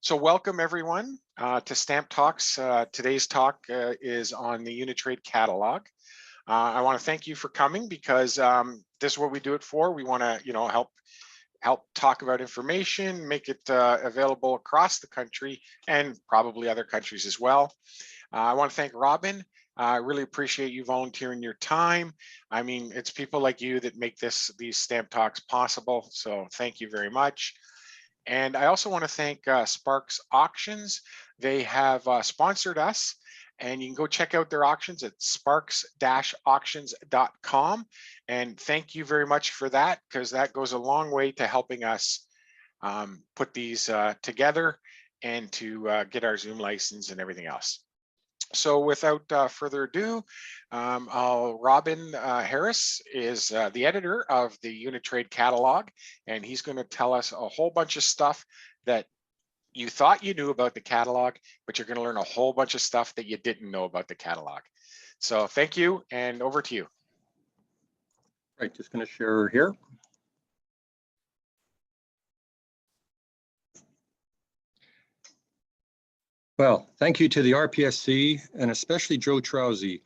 So welcome everyone to Stamp Talks. Today's talk is on the Unitrade Catalog. I want to thank you for coming because this is what we do it for. We want to, help talk about information, make it available across the country and probably other countries as well. I want to thank Robin. I really appreciate you volunteering your time. I mean, it's people like you that make these Stamp Talks possible. So thank you very much. And I also want to thank Sparks Auctions. They have sponsored us, and you can go check out their auctions at sparks-auctions.com. And thank you very much for that, because that goes a long way to helping us put these together and to get our Zoom license and everything else. So without further ado, Robin Harris is the editor of the Unitrade Catalog, and he's going to tell us a whole bunch of stuff that you thought you knew about the catalog, but you're going to learn a whole bunch of stuff that you didn't know about the catalog. So thank you, and over to you. Right, just going to share here. Well, thank you to the RPSC and especially Joe Trowsey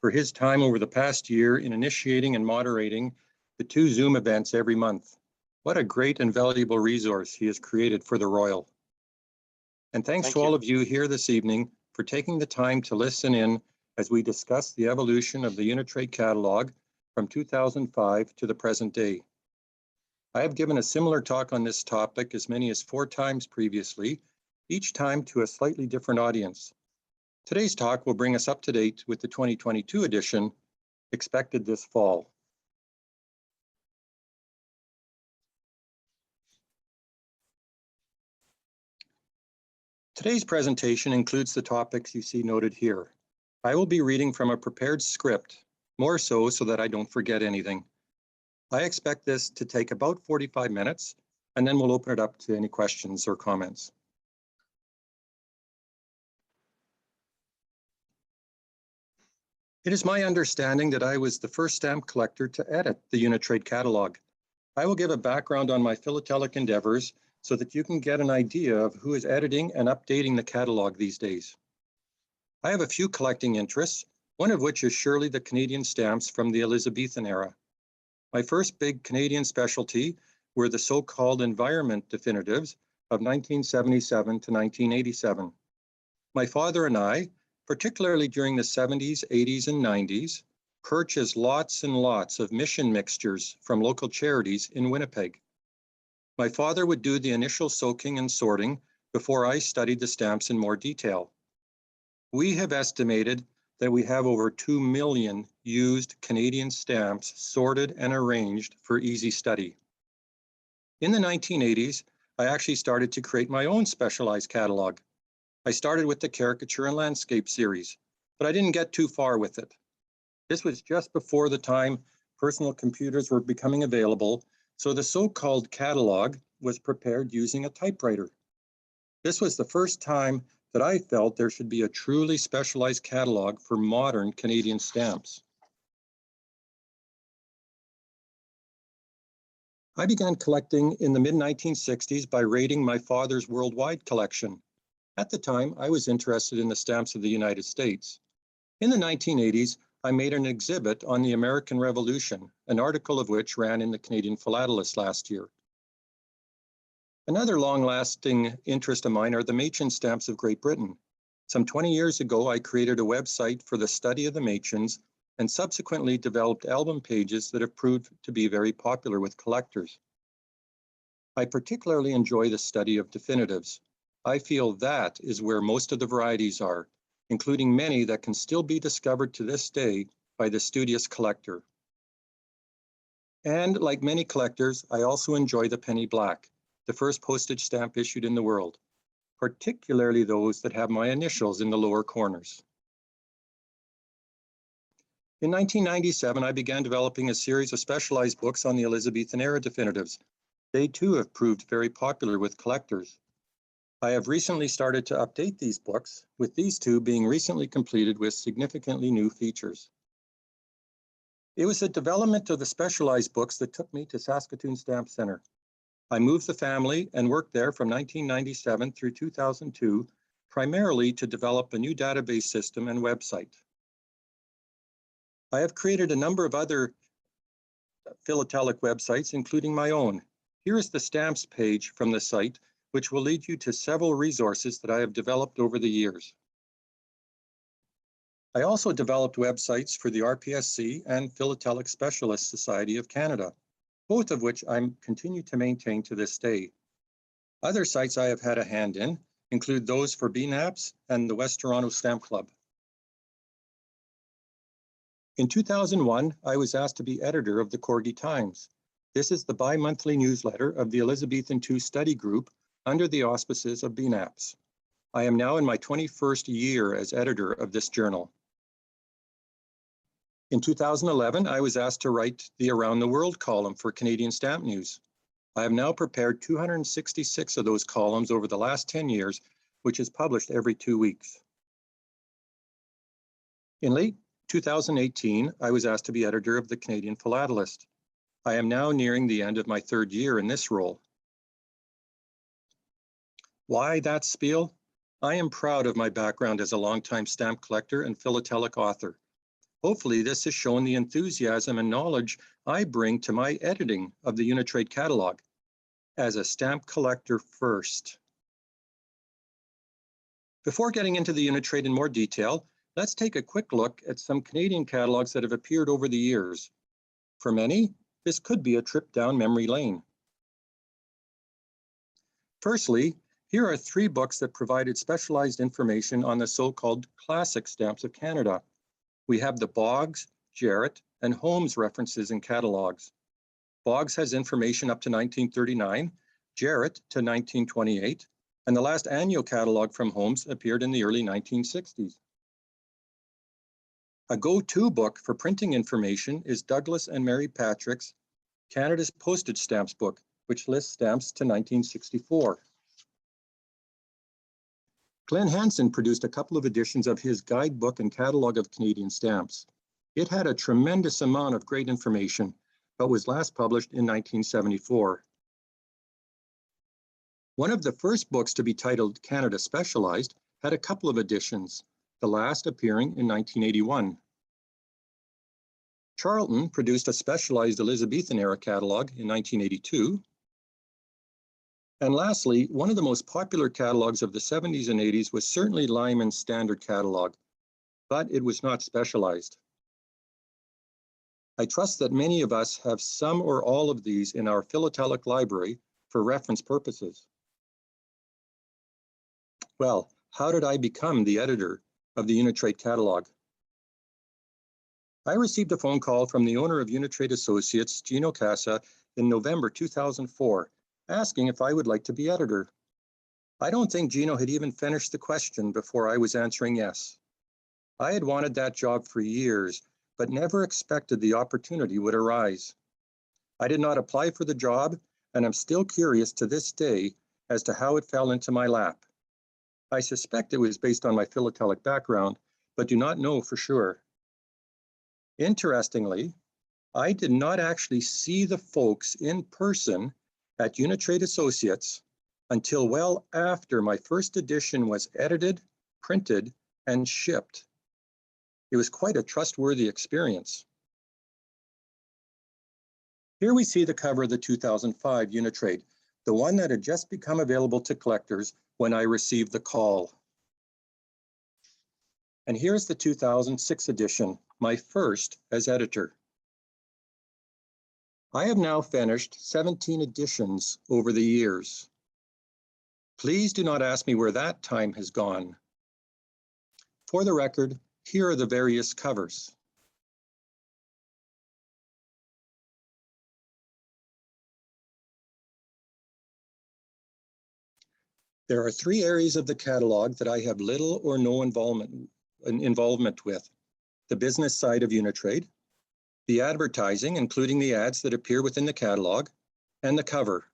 for his time over the past year in initiating and moderating the 2 Zoom events every month. What a great and valuable resource he has created for the Royal. And thanks to all of you here this evening for taking the time to listen in as we discuss the evolution of the Unitrade Catalog from 2005 to the present day. I have given a similar talk on this topic as many as 4 times previously, each time to a slightly different audience. Today's talk will bring us up to date with the 2022 edition, expected this fall. Today's presentation includes the topics you see noted here. I will be reading from a prepared script, more so that I don't forget anything. I expect this to take about 45 minutes, and then we'll open it up to any questions or comments. It is my understanding that I was the first stamp collector to edit the Unitrade Catalog. I will give a background on my philatelic endeavors so that you can get an idea of who is editing and updating the catalog these days. I have a few collecting interests, one of which is surely the Canadian stamps from the Elizabethan era. My first big Canadian specialty were the so-called environment definitives of 1977 to 1987. My father and I, particularly during the 70s, 80s, and 90s, purchased lots and lots of mission mixtures from local charities in Winnipeg. My father would do the initial soaking and sorting before I studied the stamps in more detail. We have estimated that we have over 2 million used Canadian stamps sorted and arranged for easy study. In the 1980s, I actually started to create my own specialized catalog. I started with the caricature and landscape series, but I didn't get too far with it. This was just before the time personal computers were becoming available, so the so-called catalog was prepared using a typewriter. This was the first time that I felt there should be a truly specialized catalog for modern Canadian stamps. I began collecting in the mid-1960s by raiding my father's worldwide collection. At the time, I was interested in the stamps of the United States. In the 1980s, I made an exhibit on the American Revolution, an article of which ran in the Canadian Philatelist last year. Another long-lasting interest of mine are the Machen stamps of Great Britain. Some 20 years ago, I created a website for the study of the Machens and subsequently developed album pages that have proved to be very popular with collectors. I particularly enjoy the study of definitives. I feel that is where most of the varieties are, including many that can still be discovered to this day by the studious collector. And like many collectors, I also enjoy the penny black, the first postage stamp issued in the world, particularly those that have my initials in the lower corners. In 1997, I began developing a series of specialized books on the Elizabethan era definitives. They too have proved very popular with collectors. I have recently started to update these books, with these 2 being recently completed with significantly new features. It was the development of the specialized books that took me to Saskatoon Stamp Center. I moved the family and worked there from 1997 through 2002, primarily to develop a new database system and website. I have created a number of other philatelic websites, including my own. Here is the stamps page from the site, which will lead you to several resources that I have developed over the years. I also developed websites for the RPSC and Philatelic Specialist Society of Canada, both of which I continue to maintain to this day. Other sites I have had a hand in include those for BNAPS and the West Toronto Stamp Club. In 2001, I was asked to be editor of the Corgi Times. This is the bi-monthly newsletter of the Elizabethan II Study Group under the auspices of BNAPS. I am now in my 21st year as editor of this journal. In 2011, I was asked to write the Around the World column for Canadian Stamp News. I have now prepared 266 of those columns over the last 10 years, which is published every 2 weeks. In late 2018, I was asked to be editor of the Canadian Philatelist. I am now nearing the end of my 3rd year in this role. Why that spiel? I am proud of my background as a longtime stamp collector and philatelic author. Hopefully this has shown the enthusiasm and knowledge I bring to my editing of the Unitrade Catalogue as a stamp collector first. Before getting into the Unitrade in more detail, let's take a quick look at some Canadian catalogs that have appeared over the years. For many, this could be a trip down memory lane. Firstly, here are 3 books that provided specialized information on the so-called classic stamps of Canada. We have the Boggs, Jarrett, and Holmes references in catalogs. Boggs has information up to 1939, Jarrett to 1928, and the last annual catalog from Holmes appeared in the early 1960s. A go-to book for printing information is Douglas and Mary Patrick's Canada's Postage Stamps book, which lists stamps to 1964. Glenn Hansen produced a couple of editions of his guidebook and catalog of Canadian stamps. It had a tremendous amount of great information, but was last published in 1974. One of the first books to be titled Canada Specialized had a couple of editions, the last appearing in 1981. Charlton produced a specialized Elizabethan-era catalog in 1982. And lastly, one of the most popular catalogs of the 70s and 80s was certainly Lyman's Standard Catalog, but it was not specialized. I trust that many of us have some or all of these in our philatelic library for reference purposes. Well, how did I become the editor of the Unitrade Catalogue? I received a phone call from the owner of Unitrade Associates, Gino Casa, in November 2004, asking if I would like to be editor. I don't think Gino had even finished the question before I was answering yes. I had wanted that job for years, but never expected the opportunity would arise. I did not apply for the job, and I'm still curious to this day as to how it fell into my lap. I suspect it was based on my philatelic background, but do not know for sure. Interestingly, I did not actually see the folks in person at Unitrade Associates until well after my first edition was edited, printed, and shipped. It was quite a trustworthy experience. Here we see the cover of the 2005 Unitrade, the one that had just become available to collectors when I received the call. And here's the 2006 edition, my first as editor. I have now finished 17 editions over the years. Please do not ask me where that time has gone. For the record, here are the various covers. There are 3 areas of the catalog that I have little or no involvement with: the business side of Unitrade, the advertising, including the ads that appear within the catalog, and the cover.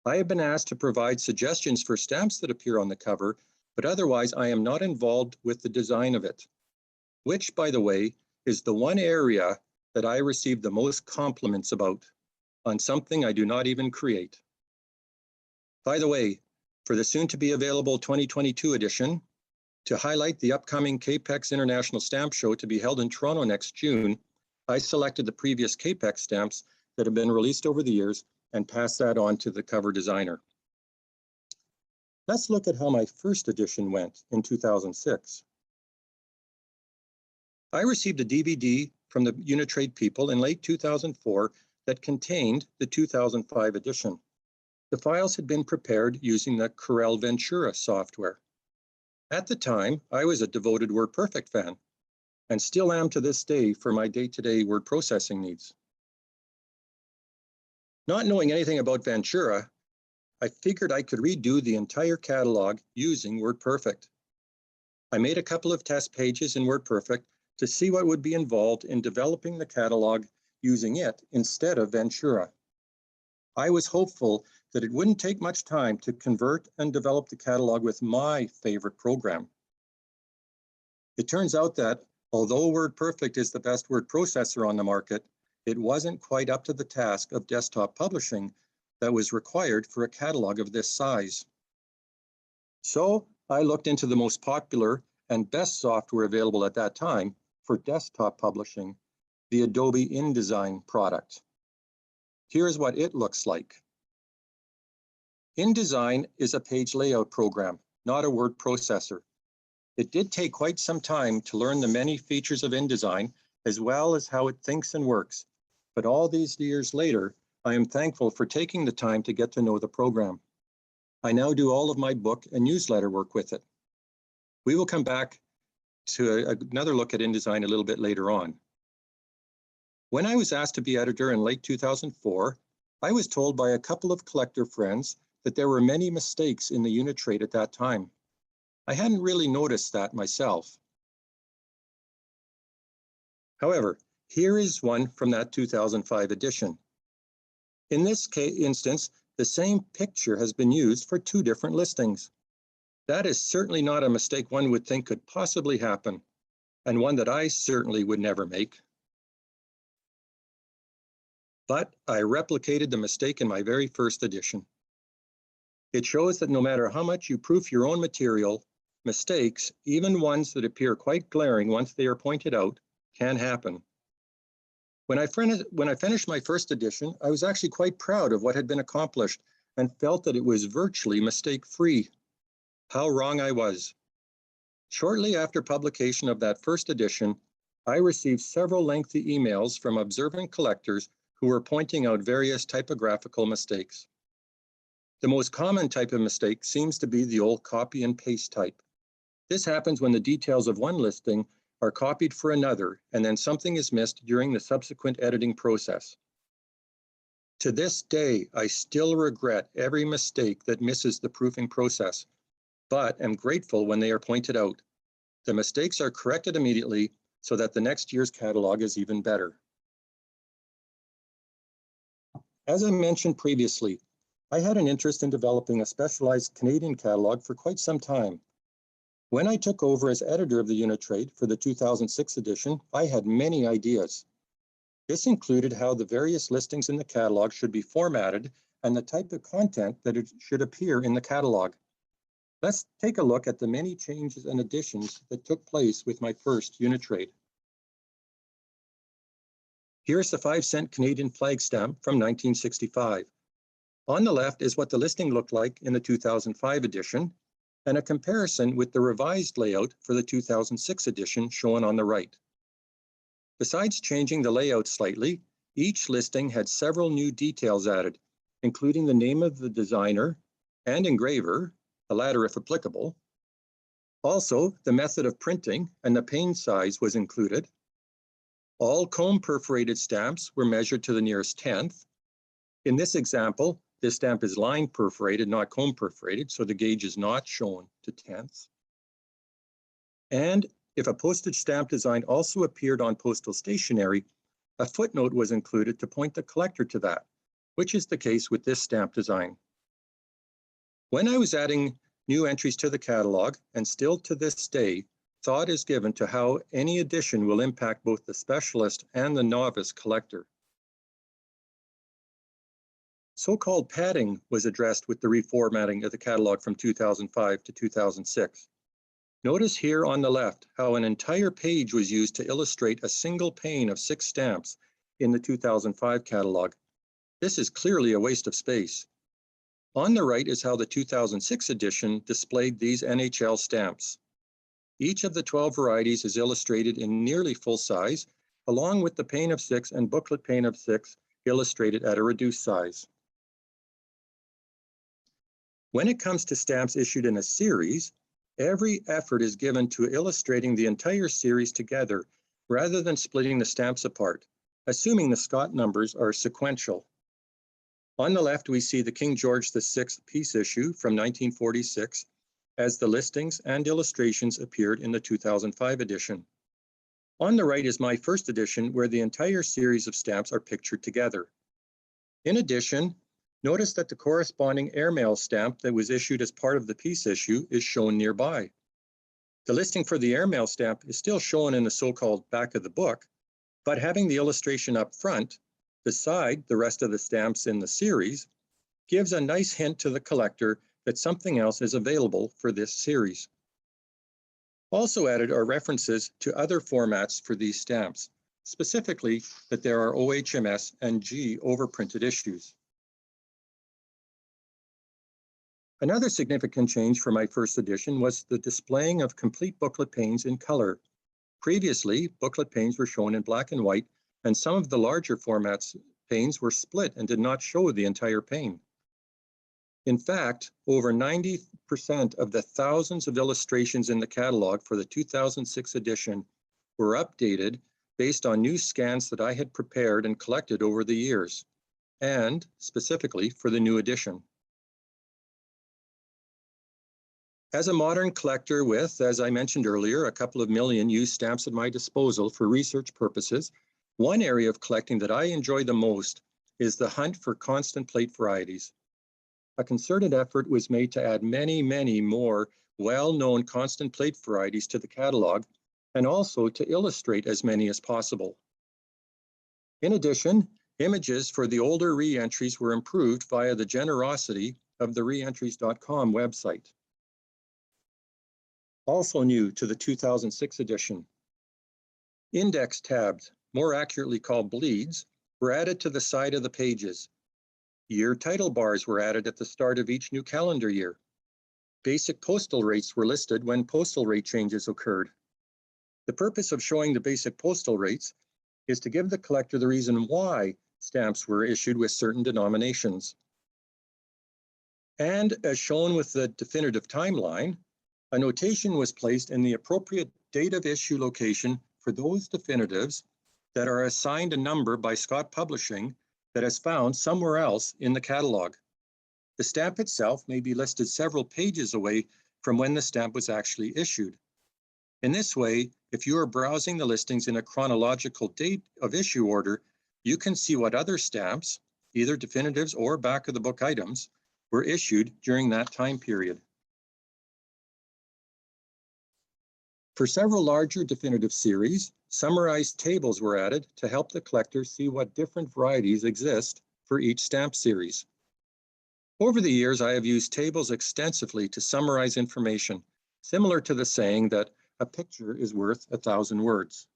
I have been asked to provide suggestions for stamps that appear on the cover, but otherwise I am not involved with the design of it, which, by the way, is the one area that I receive the most compliments about, on something I do not even create. By the way, for the soon-to-be available 2022 edition, to highlight the upcoming CAPEX International Stamp Show to be held in Toronto next June, I selected the previous CAPEX stamps that have been released over the years and passed that on to the cover designer. Let's look at how my first edition went in 2006. I received a DVD from the Unitrade people in late 2004 that contained the 2005 edition. The files had been prepared using the Corel Ventura software. At the time, I was a devoted WordPerfect fan and still am to this day for my day-to-day word processing needs. Not knowing anything about Ventura, I figured I could redo the entire catalog using WordPerfect. I made a couple of test pages in WordPerfect to see what would be involved in developing the catalog using it instead of Ventura. I was hopeful that it wouldn't take much time to convert and develop the catalog with my favorite program. It turns out that although WordPerfect is the best word processor on the market, it wasn't quite up to the task of desktop publishing that was required for a catalog of this size. So I looked into the most popular and best software available at that time for desktop publishing, the Adobe InDesign product. Here's what it looks like. InDesign is a page layout program, not a word processor. It did take quite some time to learn the many features of InDesign, as well as how it thinks and works. But all these years later, I am thankful for taking the time to get to know the program. I now do all of my book and newsletter work with it. We will come back to another look at InDesign a little bit later on. When I was asked to be editor in late 2004, I was told by a couple of collector friends that there were many mistakes in the Unitrade at that time. I hadn't really noticed that myself. However, here is one from that 2005 edition. In this instance, the same picture has been used for two different listings. That is certainly not a mistake one would think could possibly happen, and one that I certainly would never make. But I replicated the mistake in my very first edition. It shows that no matter how much you proof your own material, mistakes, even ones that appear quite glaring once they are pointed out, can happen. When I finished my first edition, I was actually quite proud of what had been accomplished and felt that it was virtually mistake-free. How wrong I was. Shortly after publication of that first edition, I received several lengthy emails from observant collectors who were pointing out various typographical mistakes. The most common type of mistake seems to be the old copy and paste type. This happens when the details of one listing are copied for another, and then something is missed during the subsequent editing process. To this day, I still regret every mistake that misses the proofing process, but am grateful when they are pointed out. The mistakes are corrected immediately so that the next year's catalog is even better. As I mentioned previously, I had an interest in developing a specialized Canadian catalog for quite some time. When I took over as editor of the Unitrade for the 2006 edition, I had many ideas. This included how the various listings in the catalog should be formatted and the type of content that it should appear in the catalog. Let's take a look at the many changes and additions that took place with my first Unitrade. Here's the 5-cent Canadian flag stamp from 1965. On the left is what the listing looked like in the 2005 edition, and a comparison with the revised layout for the 2006 edition shown on the right. Besides changing the layout slightly, each listing had several new details added, including the name of the designer and engraver, the latter if applicable. Also, the method of printing and the pane size was included. All comb perforated stamps were measured to the nearest tenth. In this example, this stamp is line perforated, not comb perforated, so the gauge is not shown to tenths. And if a postage stamp design also appeared on postal stationery, a footnote was included to point the collector to that, which is the case with this stamp design. When I was adding new entries to the catalog, and still to this day, thought is given to how any addition will impact both the specialist and the novice collector. So-called padding was addressed with the reformatting of the catalog from 2005 to 2006. Notice here on the left how an entire page was used to illustrate a single pane of 6 stamps in the 2005 catalog. This is clearly a waste of space. On the right is how the 2006 edition displayed these NHL stamps. Each of the 12 varieties is illustrated in nearly full size, along with the pane of 6 and booklet pane of 6 illustrated at a reduced size. When it comes to stamps issued in a series, every effort is given to illustrating the entire series together rather than splitting the stamps apart, assuming the Scott numbers are sequential. On the left, we see the King George VI peace issue from 1946 as the listings and illustrations appeared in the 2005 edition. On the right is my first edition where the entire series of stamps are pictured together. In addition, notice that the corresponding airmail stamp that was issued as part of the peace issue is shown nearby. The listing for the airmail stamp is still shown in the so-called back of the book, but having the illustration up front, beside the rest of the stamps in the series, gives a nice hint to the collector that something else is available for this series. Also added are references to other formats for these stamps, specifically that there are OHMS and G overprinted issues. Another significant change for my first edition was the displaying of complete booklet panes in color. Previously, booklet panes were shown in black and white, and some of the larger formats panes were split and did not show the entire pane. In fact, over 90% of the thousands of illustrations in the catalog for the 2006 edition were updated based on new scans that I had prepared and collected over the years, and specifically for the new edition. As a modern collector with, as I mentioned earlier, a couple of million used stamps at my disposal for research purposes, one area of collecting that I enjoy the most is the hunt for constant plate varieties. A concerted effort was made to add many, many more well-known constant plate varieties to the catalog, and also to illustrate as many as possible. In addition, images for the older re-entries were improved via the generosity of the reentries.com website. Also new to the 2006 edition, index tabs, more accurately called bleeds, were added to the side of the pages. Year title bars were added at the start of each new calendar year. Basic postal rates were listed when postal rate changes occurred. The purpose of showing the basic postal rates is to give the collector the reason why stamps were issued with certain denominations. And as shown with the definitive timeline, a notation was placed in the appropriate date of issue location for those definitives that are assigned a number by Scott Publishing that is found somewhere else in the catalog. The stamp itself may be listed several pages away from when the stamp was actually issued. In this way, if you are browsing the listings in a chronological date of issue order, you can see what other stamps, either definitives or back of the book items, were issued during that time period. For several larger definitive series, summarized tables were added to help the collector see what different varieties exist for each stamp series. Over the years, I have used tables extensively to summarize information, similar to the saying that a picture is worth 1,000 words.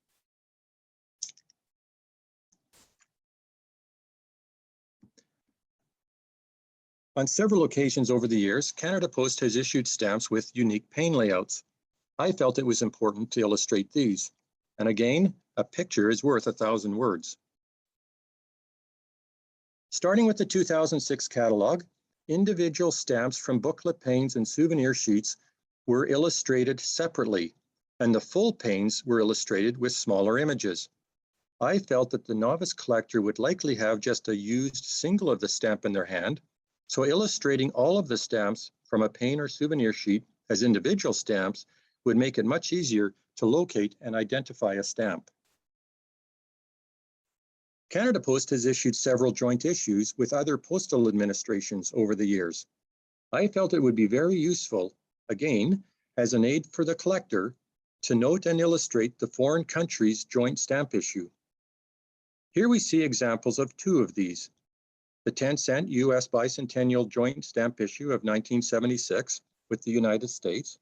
On several occasions over the years, Canada Post has issued stamps with unique pane layouts. I felt it was important to illustrate these. And again, a picture is worth 1,000 words. Starting with the 2006 catalog, individual stamps from booklet panes and souvenir sheets were illustrated separately, and the full panes were illustrated with smaller images. I felt that the novice collector would likely have just a used single of the stamp in their hand, so illustrating all of the stamps from a pane or souvenir sheet as individual stamps would make it much easier to locate and identify a stamp. Canada Post has issued several joint issues with other postal administrations over the years. I felt it would be very useful, again, as an aid for the collector, to note and illustrate the foreign countries' joint stamp issue. Here we see examples of two of these. the 10-cent U.S. bicentennial joint stamp issue of 1976 with the United States,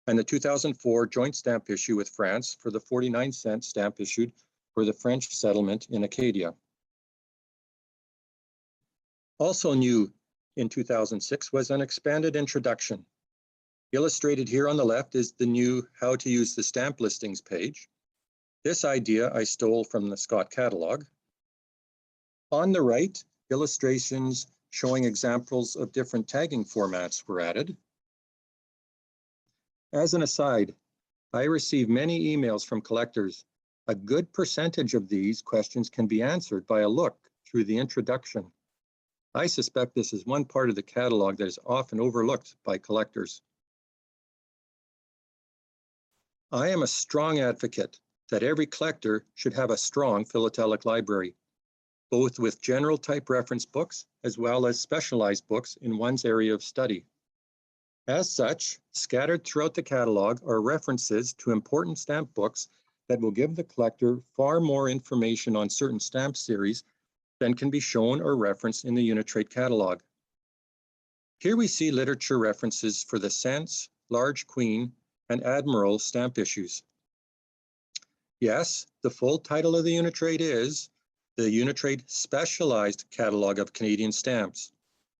and the 2004 joint stamp issue with France for the 49-cent stamp issued for the French settlement in Acadia. Also new in 2006 was an expanded introduction. Illustrated here on the left is the new How to Use the Stamp Listings page. This idea I stole from the Scott Catalogue. On the right, illustrations showing examples of different tagging formats were added. As an aside, I receive many emails from collectors. A good percentage of these questions can be answered by a look through the introduction. I suspect this is one part of the catalog that is often overlooked by collectors. I am a strong advocate that every collector should have a strong philatelic library, both with general type reference books as well as specialized books in one's area of study. As such, scattered throughout the catalog are references to important stamp books that will give the collector far more information on certain stamp series than can be shown or referenced in the Unitrade Catalogue. Here we see literature references for the Cents, Large Queen, and Admiral stamp issues. Yes, the full title of the Unitrade is the Unitrade Specialized Catalogue of Canadian Stamps,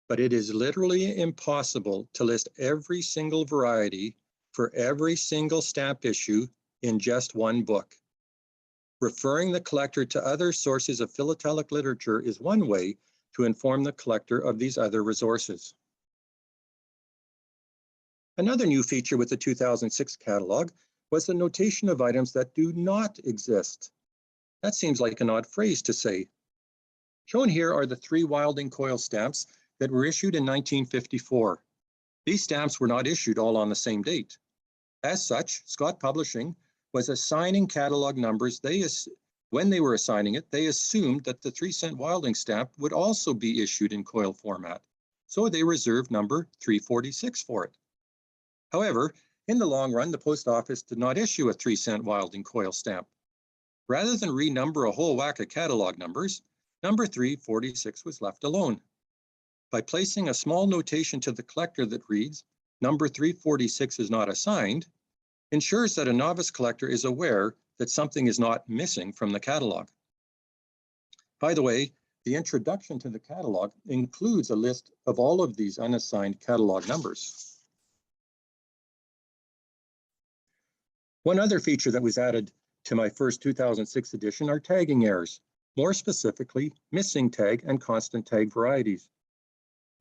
but it is literally impossible to list every single variety for every single stamp issue in just one book. Referring the collector to other sources of philatelic literature is one way to inform the collector of these other resources. Another new feature with the 2006 catalog was the notation of items that do not exist. That seems like an odd phrase to say. Shown here are the 3 Wilding coil stamps that were issued in 1954. These stamps were not issued all on the same date. As such, Scott Publishing was assigning catalog numbers. When they were assigning it, they assumed that the 3-cent Wilding stamp would also be issued in coil format, so they reserved number 346 for it. However, in the long run, the post office did not issue a 3-cent Wilding coil stamp. Rather than renumber a whole whack of catalog numbers, number 346 was left alone. By placing a small notation to the collector that reads, "Number 346 is not assigned," ensures that a novice collector is aware that something is not missing from the catalog. By the way, the introduction to the catalog includes a list of all of these unassigned catalog numbers. One other feature that was added to my first 2006 edition are tagging errors, more specifically, missing tag and constant tag varieties.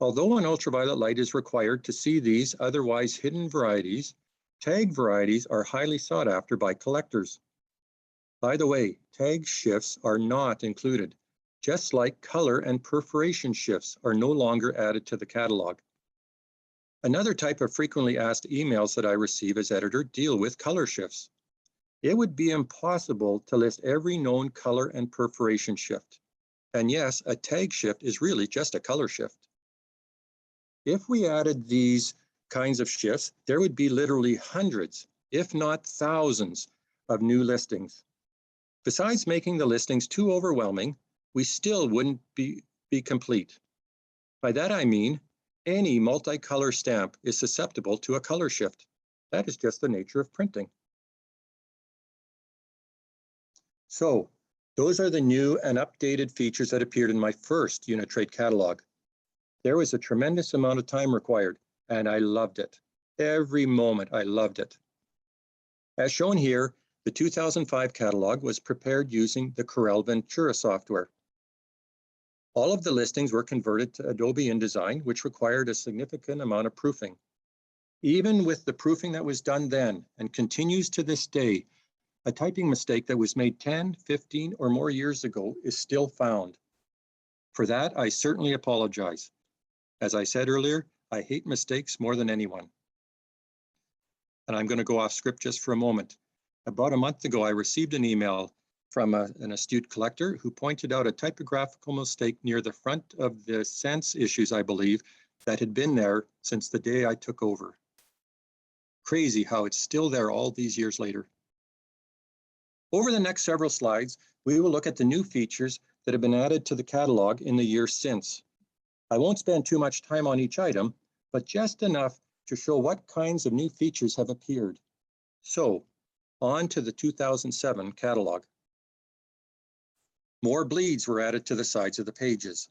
Although an ultraviolet light is required to see these otherwise hidden varieties, tag varieties are highly sought after by collectors. By the way, tag shifts are not included, just like color and perforation shifts are no longer added to the catalog. Another type of frequently asked emails that I receive as editor deal with color shifts. It would be impossible to list every known color and perforation shift. And yes, a tag shift is really just a color shift. If we added these kinds of shifts, there would be literally hundreds, if not thousands, of new listings. Besides making the listings too overwhelming, we still wouldn't be complete. By that I mean, any multicolor stamp is susceptible to a color shift. That is just the nature of printing. So, those are the new and updated features that appeared in my first Unitrade catalog. There was a tremendous amount of time required, and I loved it. Every moment I loved it. As shown here, the 2005 catalog was prepared using the Corel Ventura software. All of the listings were converted to Adobe InDesign, which required a significant amount of proofing. Even with the proofing that was done then and continues to this day, a typing mistake that was made 10, 15, or more years ago is still found. For that, I certainly apologize. As I said earlier, I hate mistakes more than anyone. And I'm going to go off script just for a moment. About a month ago, I received an email from an astute collector who pointed out a typographical mistake near the front of the Cents issues, I believe, that had been there since the day I took over. Crazy how it's still there all these years later. Over the next several slides, we will look at the new features that have been added to the catalog in the years since. I won't spend too much time on each item, but just enough to show what kinds of new features have appeared. So, on to the 2007 catalog. More bleeds were added to the sides of the pages.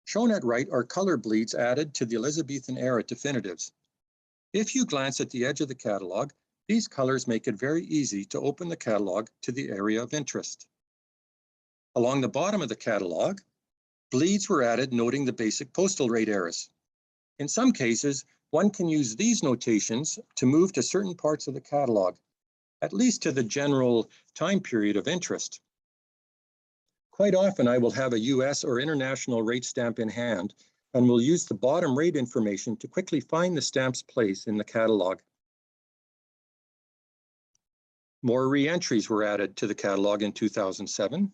Shown at right are color bleeds added to the Elizabethan era definitives. If you glance at the edge of the catalog, these colors make it very easy to open the catalog to the area of interest. Along the bottom of the catalog, bleeds were added noting the basic postal rate errors. In some cases, one can use these notations to move to certain parts of the catalog, at least to the general time period of interest. Quite often, I will have a US or international rate stamp in hand and will use the bottom rate information to quickly find the stamp's place in the catalog. More re-entries were added to the catalog in 2007.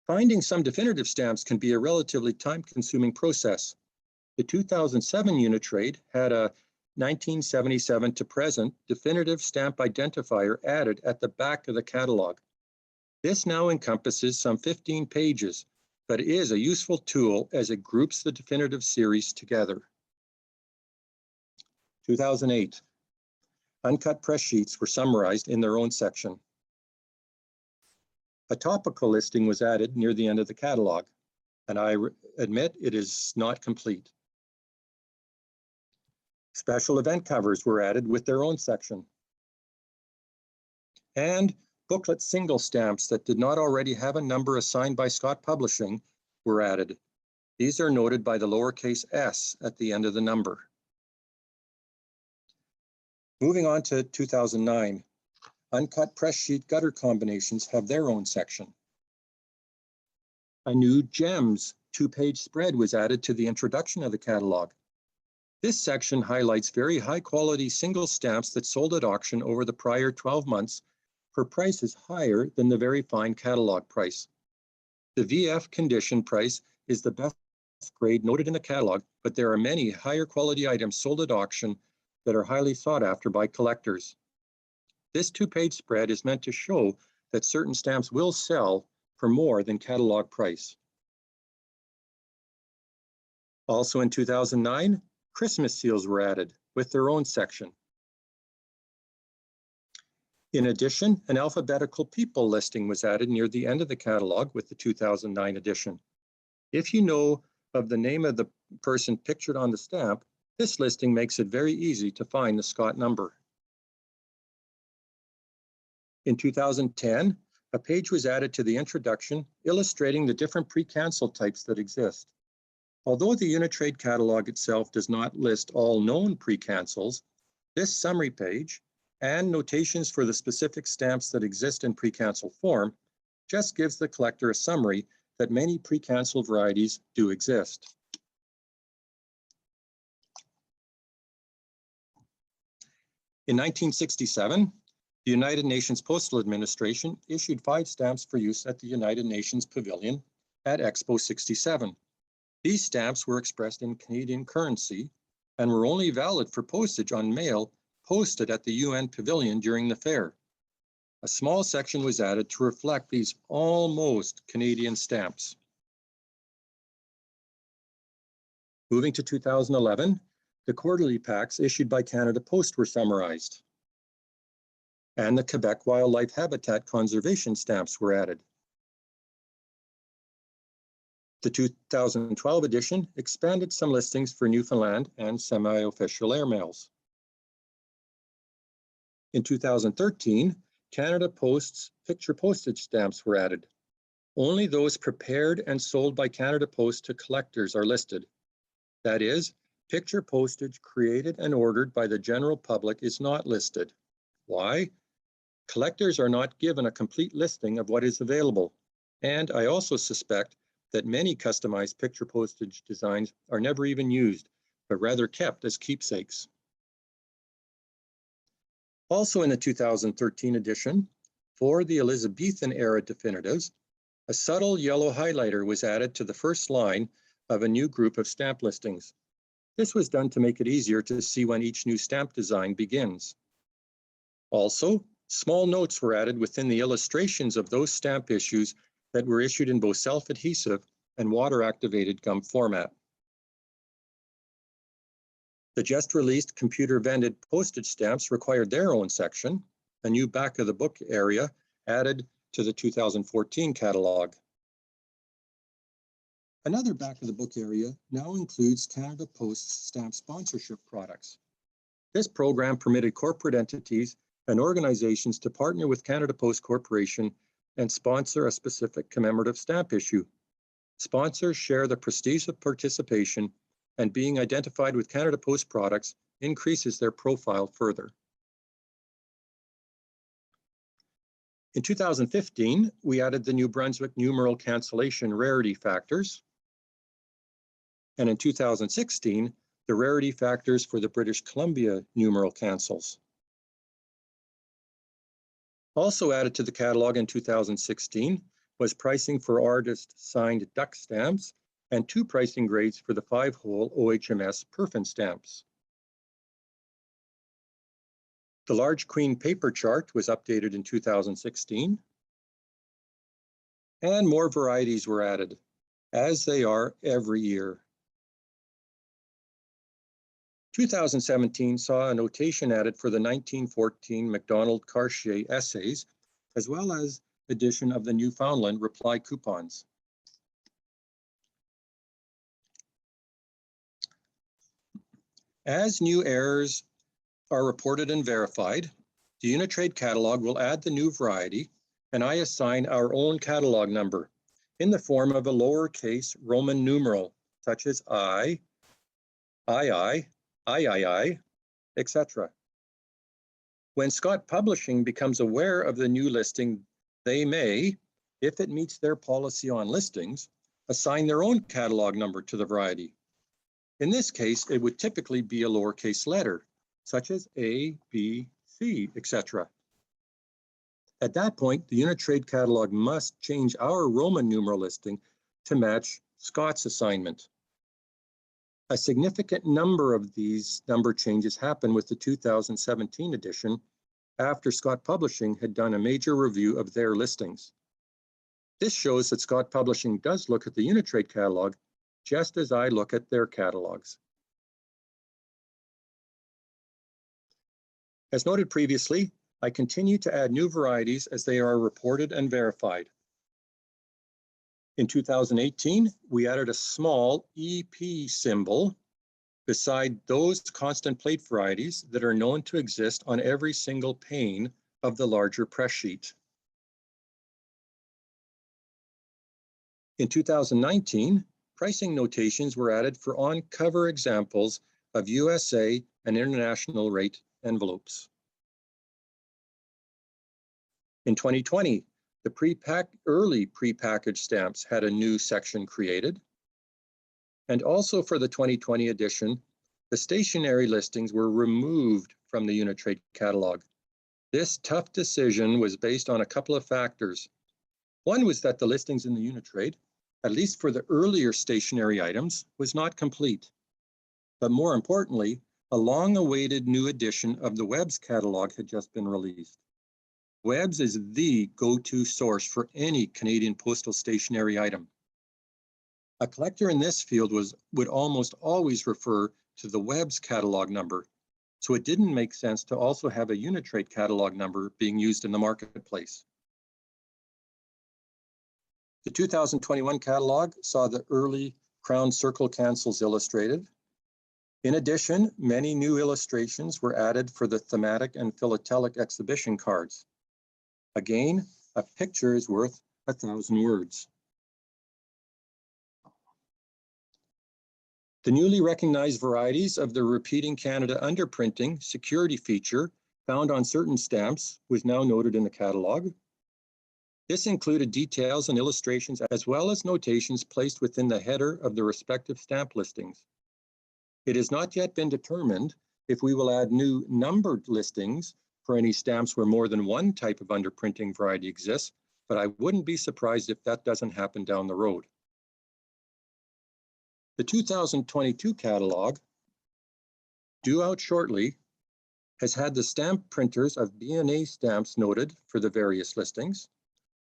Finding some definitive stamps can be a relatively time-consuming process. The 2007 Unitrade had a 1977 to present definitive stamp identifier added at the back of the catalog. This now encompasses some 15 pages, but is a useful tool as it groups the definitive series together. 2008. Uncut press sheets were summarized in their own section. A topical listing was added near the end of the catalog, and I admit it is not complete. Special event covers were added with their own section. And booklet single stamps that did not already have a number assigned by Scott Publishing were added. These are noted by the lowercase s at the end of the number. Moving on to 2009, uncut press sheet gutter combinations have their own section. A new GEMS two-page spread was added to the introduction of the catalog. This section highlights very high-quality single stamps that sold at auction over the prior 12 months for prices higher than the very fine catalog price. The VF condition price is the best grade noted in the catalog, but there are many higher quality items sold at auction that are highly sought after by collectors. This two-page spread is meant to show that certain stamps will sell for more than catalog price. Also in 2009, Christmas seals were added with their own section. In addition, an alphabetical people listing was added near the end of the catalog with the 2009 edition. If you know of the name of the person pictured on the stamp, this listing makes it very easy to find the Scott number. In 2010, a page was added to the introduction illustrating the different pre-cancel types that exist. Although the Unitrade catalog itself does not list all known pre-cancels, this summary page and notations for the specific stamps that exist in pre-cancel form just gives the collector a summary that many pre-cancel varieties do exist. In 1967, the United Nations Postal Administration issued 5 stamps for use at the United Nations Pavilion at Expo 67. These stamps were expressed in Canadian currency and were only valid for postage on mail posted at the UN Pavilion during the fair. A small section was added to reflect these almost Canadian stamps. Moving to 2011, the quarterly packs issued by Canada Post were summarized, and the Quebec Wildlife Habitat Conservation stamps were added. The 2012 edition expanded some listings for Newfoundland and semi-official airmails. In 2013, Canada Post's picture postage stamps were added. Only those prepared and sold by Canada Post to collectors are listed. That is, picture postage created and ordered by the general public is not listed. Why? Collectors are not given a complete listing of what is available, and I also suspect that many customized picture postage designs are never even used, but rather kept as keepsakes. Also in the 2013 edition, for the Elizabethan era definitives, a subtle yellow highlighter was added to the first line of a new group of stamp listings. This was done to make it easier to see when each new stamp design begins. Also, small notes were added within the illustrations of those stamp issues that were issued in both self-adhesive and water-activated gum format. The just released computer-vended postage stamps required their own section, a new back of the book area added to the 2014 catalog. Another back of the book area now includes Canada Post's stamp sponsorship products. This program permitted corporate entities and organizations to partner with Canada Post Corporation and sponsor a specific commemorative stamp issue. Sponsors share the prestige of participation, and being identified with Canada Post products increases their profile further. In 2015, we added the New Brunswick numeral cancellation rarity factors. And in 2016, the rarity factors for the British Columbia numeral cancels. Also added to the catalog in 2016 was pricing for artist-signed duck stamps and 2 pricing grades for the 5-hole OHMS Perfin stamps. The large queen paper chart was updated in 2016, and more varieties were added, as they are every year. 2017 saw a notation added for the 1914 Macdonald Cartier essays, as well as addition of the Newfoundland reply coupons. As new errors are reported and verified, the Unitrade catalog will add the new variety, and I assign our own catalog number in the form of a lowercase Roman numeral, such as I, III, etc. When Scott Publishing becomes aware of the new listing, they may, if it meets their policy on listings, assign their own catalog number to the variety. In this case, it would typically be a lowercase letter, such as A, B, C, etc. At that point, the Unitrade catalog must change our Roman numeral listing to match Scott's assignment. A significant number of these number changes happened with the 2017 edition after Scott Publishing had done a major review of their listings. This shows that Scott Publishing does look at the Unitrade catalog just as I look at their catalogs. As noted previously, I continue to add new varieties as they are reported and verified. In 2018, we added a small EP symbol beside those constant plate varieties that are known to exist on every single pane of the larger press sheet. In 2019, pricing notations were added for on-cover examples of USA and international rate envelopes. In 2020, the early prepackaged stamps had a new section created. And also for the 2020 edition, the stationery listings were removed from the Unitrade catalog. This tough decision was based on a couple of factors. One was that the listings in the Unitrade, at least for the earlier stationery items, was not complete. But more importantly, a long-awaited new edition of the Webb's catalog had just been released. Webb's is the go-to source for any Canadian postal stationery item. A collector in this field would almost always refer to the Webb's catalog number, so it didn't make sense to also have a Unitrade catalog number being used in the marketplace. The 2021 catalog saw the early crown circle cancels illustrated. In addition, many new illustrations were added for the thematic and philatelic exhibition cards. Again, a picture is worth 1,000 words. The newly recognized varieties of the Repeating Canada underprinting security feature found on certain stamps was now noted in the catalog. This included details and illustrations as well as notations placed within the header of the respective stamp listings. It has not yet been determined if we will add new numbered listings for any stamps where more than one type of underprinting variety exists, but I wouldn't be surprised if that doesn't happen down the road. The 2022 catalog, due out shortly, has had the stamp printers of BNA stamps noted for the various listings.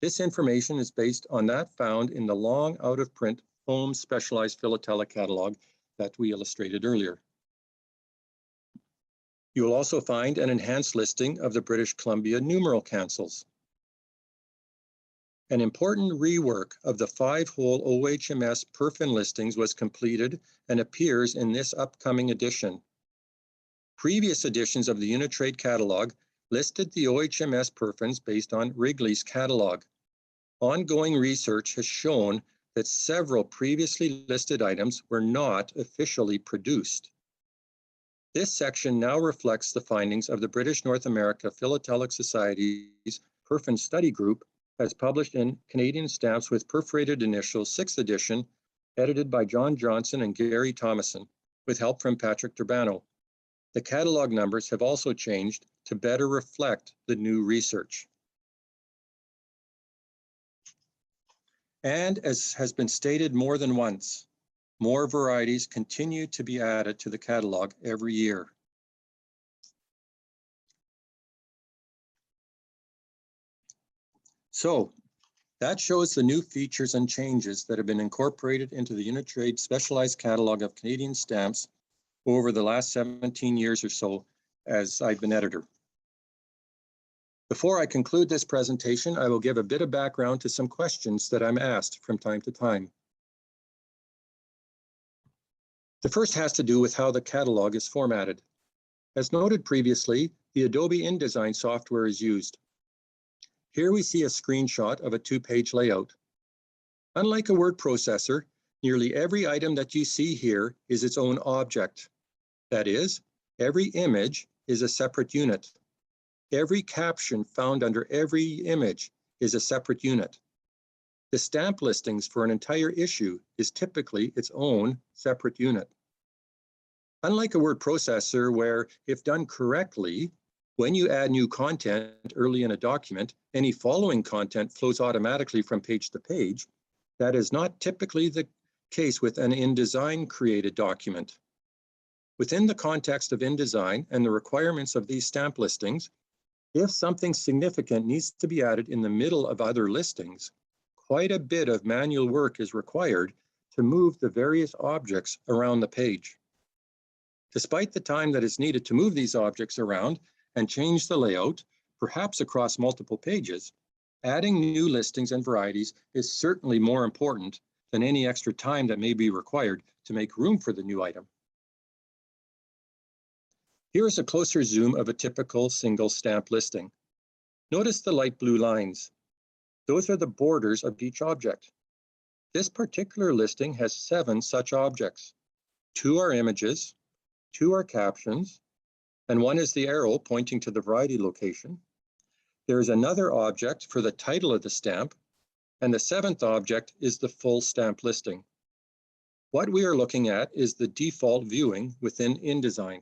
This information is based on that found in the long out of print home specialized philatelic catalog that we illustrated earlier. You will also find an enhanced listing of the British Columbia numeral cancels. An important rework of the 5-hole OHMS perfin listings was completed and appears in this upcoming edition. Previous editions of the Unitrade Catalogue listed the OHMS perfins based on Wrigley's catalog. Ongoing research has shown that several previously listed items were not officially produced. This section now reflects the findings of the British North America Philatelic Society's Perfin Study Group, as published in Canadian Stamps with Perforated Initials 6th edition, edited by John Johnson and Gary Thomason, with help from Patrick Durbano. The catalog numbers have also changed to better reflect the new research. And as has been stated more than once, more varieties continue to be added to the catalog every year. So that shows the new features and changes that have been incorporated into the Unitrade Specialized Catalog of Canadian Stamps over the last 17 years or so as I've been editor. Before I conclude this presentation, I will give a bit of background to some questions that I'm asked from time to time. The first has to do with how the catalog is formatted. As noted previously, the Adobe InDesign software is used. Here we see a screenshot of a 2-page layout. Unlike a word processor, nearly every item that you see here is its own object. That is, every image is a separate unit. Every caption found under every image is a separate unit. The stamp listings for an entire issue is typically its own separate unit. Unlike a word processor where, if done correctly, when you add new content early in a document, any following content flows automatically from page to page, that is not typically the case with an InDesign created document. Within the context of InDesign and the requirements of these stamp listings, if something significant needs to be added in the middle of other listings, quite a bit of manual work is required to move the various objects around the page. Despite the time that is needed to move these objects around and change the layout, perhaps across multiple pages, adding new listings and varieties is certainly more important than any extra time that may be required to make room for the new item. Here is a closer zoom of a typical single stamp listing. Notice the light blue lines. Those are the borders of each object. This particular listing has 7 such objects. 2 are images, 2 are captions, and 1 is the arrow pointing to the variety location. There is another object for the title of the stamp, and the 7th object is the full stamp listing. What we are looking at is the default viewing within InDesign.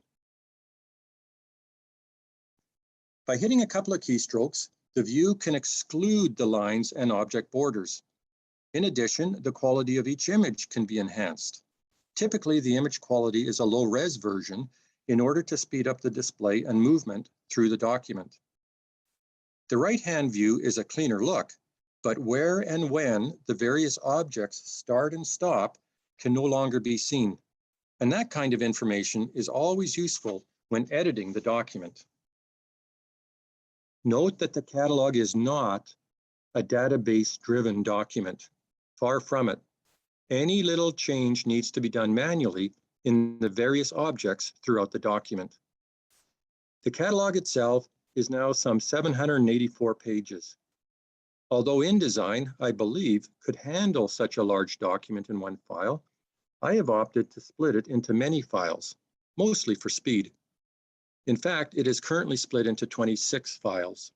By hitting a couple of keystrokes, the view can exclude the lines and object borders. In addition, the quality of each image can be enhanced. Typically, the image quality is a low-res version in order to speed up the display and movement through the document. The right-hand view is a cleaner look, but where and when the various objects start and stop can no longer be seen. And that kind of information is always useful when editing the document. Note that the catalog is not a database-driven document. Far from it. Any little change needs to be done manually in the various objects throughout the document. The catalog itself is now some 784 pages. Although InDesign, I believe, could handle such a large document in one file, I have opted to split it into many files, mostly for speed. In fact, it is currently split into 26 files.